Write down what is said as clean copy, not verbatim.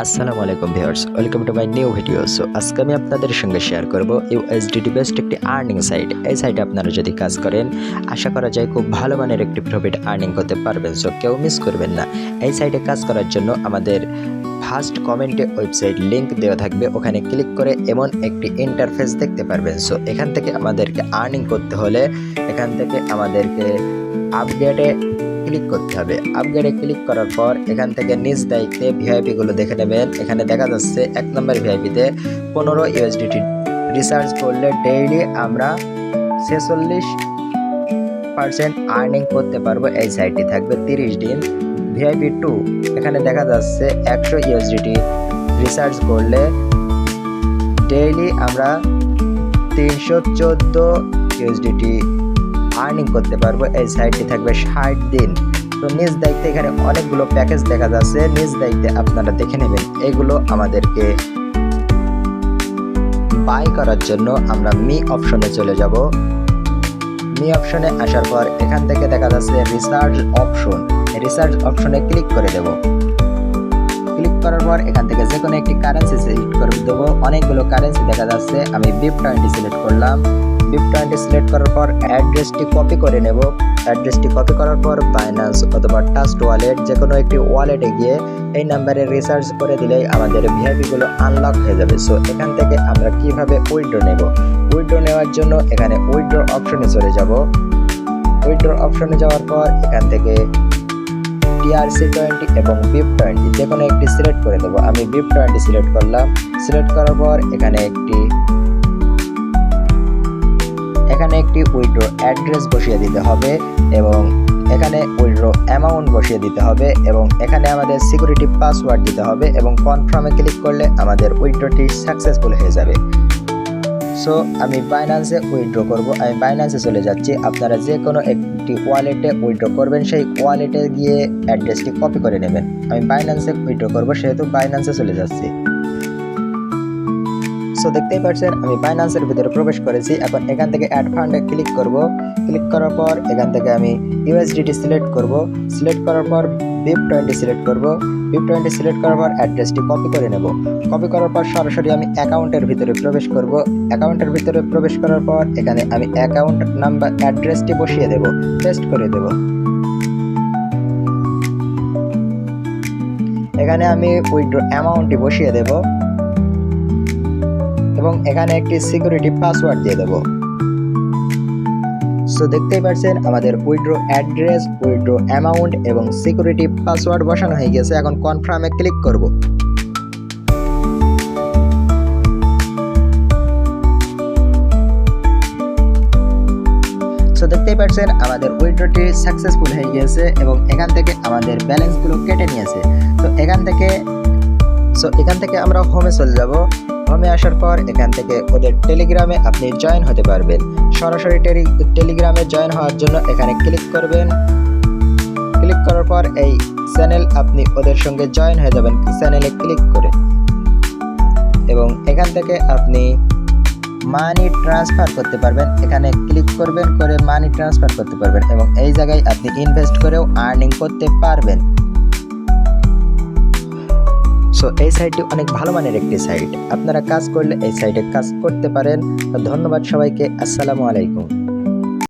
আসসালামু আলাইকুম viewers, welcome to my new video. So আজকে আমি আপনাদের সঙ্গে শেয়ার করব ইউএসডিটি বেস্ট একটি আর্নিং সাইট। এই সাইটে আপনারা যদি কাজ করেন আশা করা যায় খুব ভালো মানের একটি প্রফিট আর্নিং করতে পারবেন। সো কেউ মিস করবেন না। এই সাইটে কাজ করার জন্য আমাদের ফার্স্ট কমেন্টে ওয়েবসাইট লিংক দেওয়া থাকবে, ওখানে ক্লিক করে এমন একটি ইন্টারফেস দেখতে পারবেন। সো এখান থেকে আমাদেরকে আর্নিং করতে হলে এখান থেকে আমাদেরকে আপডেটে ক্লিক করতে হবে। আপগ্রেডে ক্লিক করার পর এখান থেকে নিজ দায়িত্বে ভিআইপি গুলো দেখে নেবেন। এখানে দেখা যাচ্ছে 1 নম্বর ভিআইপিতে 15 ইউএসডিটি রিসার্চ করলে ডেইলি আমরা 46% আর্নিং করতে পারবো। এই সাইটটি থাকবে 30 দিন। ভিআইপি 2 এখানে দেখা যাচ্ছে 100 ইউএসডিটি রিসার্চ করলে ডেইলি আমরা 314 ইউএসডিটি আর্নিং করতে পারবো। এই সাইটটি থাকবে 60 দিন। তো নিজ দায়িত্বে এখানে অনেকগুলো প্যাকেজ দেখা যাচ্ছে, নিজ দায়িত্বে আপনারা দেখে নেবেন। এগুলো আমাদেরকে বাই করার জন্য আমরা মি অপশনে চলে যাব। মি অপশনে আসার পর এখান থেকে দেখা যাচ্ছে রিসার্চ অপশন। রিসার্চ অপশনে ক্লিক করে দেব। ক্লিক করার পর এখান থেকে যে কোনো একটি কারেন্সি সিলেক্ট করে দেবো। অনেকগুলো কারেন্সি দেখা যাচ্ছে, আমি BIP20 সিলেক্ট করলাম। BIP20 সিলেক্ট করার পর অ্যাড্রেসটি কপি করে নেব। অ্যাড্রেসটি কপি করার পর বাইন্যান্স অথবা ট্রাস্ট ওয়ালেট যে কোনো একটি ওয়ালেটে গিয়ে এই নাম্বারে রিসার্চ করে দিলেই আমাদের ভিআইপিগুলো আনলক হয়ে যাবে। সো এখান থেকে আমরা কিভাবে উইথড্র নেব, উইথড্র নেওয়ার জন্য এখানে উইথড্র অপশনে চলে যাব। উইথড্র অপশনে যাওয়ার পর এখান থেকে TRC20 এবং BIP20 যে কোনো একটি সিলেক্ট করে দেবো। আমি BIP20 সিলেক্ট করলাম। সিলেক্ট করার পর এখানে একটি উইথড্র অ্যাড্রেস বসিয়ে দিতে হবে এবং এখানে উইথড্র অ্যামাউন্ট বসিয়ে দিতে হবে এবং এখানে আমাদের সিকিউরিটি পাসওয়ার্ড দিতে হবে এবং কনফার্মে ক্লিক করলে আমাদের উইথড্রটি সাকসেসফুল হয়ে যাবে। সো আমি বাইন্যান্সে উইথড্র করব। আমি বাইন্যান্সে চলে যাচ্ছি। আপনারা যে কোনো একটি ওয়ালেটে উইথড্র করবেন, সেই ওয়ালেটে গিয়ে অ্যাড্রেসটি কপি করে নেবেন। আমি বাইন্যান্সে উইথড্র করব, সেহেতু বাইন্যান্সে চলে যাচ্ছি। সো দেখতেই পাচ্ছেন আমি বাইন্যান্সের ভিতরে প্রবেশ করেছি। এখন এখান থেকে অ্যাড ফান্ডে ক্লিক করব। ক্লিক করার পর এখান থেকে আমি ইউএসডিটি সিলেক্ট করব। সিলেক্ট করার পর BIP20 সিলেক্ট করব। BIP20 সিলেক্ট করার পর অ্যাড্রেসটি কপি করে নেব। কপি করার পর সরাসরি আমি অ্যাকাউন্টের ভিতরে প্রবেশ করব। অ্যাকাউন্টের ভিতরে প্রবেশ করার পর এখানে আমি অ্যাকাউন্ট নাম্বার অ্যাড্রেসটি বসিয়ে দেব, পেস্ট করে দেব। এখানে আমি উইথড্র অ্যামাউন্টটি বসিয়ে দেব এবং এখানে একটি সিকিউরিটি পাসওয়ার্ড দিয়ে দেব। সো দেখতেই পাচ্ছেন আমাদের উইথড্র অ্যাড্রেস, উইথড্র অ্যামাউন্ট এবং সিকিউরিটি পাসওয়ার্ড বসানো হয়ে গেছে। এখন কনফার্মে ক্লিক করব। সো দেখতেই পাচ্ছেন আমাদের উইথড্রটি সাকসেসফুল হয়ে গিয়েছে এবং এখান থেকে আমাদের ব্যালেন্সগুলো কেটে নিয়েছে। তো এখান থেকে আমরা হোমে চলে যাব। হোমে আসার পর এখান থেকে ওদের টেলিগ্রামে আপনি জয়েন হতে পারবেন। সরাসরি টেলিগ্রামে জয়েন হওয়ার জন্য এখানে ক্লিক করবেন। ক্লিক করার পর এই চ্যানেল আপনি ওদের সঙ্গে জয়েন হয়ে যাবেন চ্যানেলে ক্লিক করে এবং এখান থেকে আপনি মানি ট্রান্সফার করতে পারবেন। এখানে ক্লিক করবেন, করে মানি ট্রান্সফার করতে পারবেন এবং এই জায়গায় আপনি ইনভেস্ট করেও আর্নিং করতে পারবেন। সো এই সাইটটি অনেক ভালো মানের একটি সাইট। আপনারা কাজ করলে এই সাইটে কাজ করতে পারেন। ধন্যবাদ সবাইকে। আসসালামু আলাইকুম।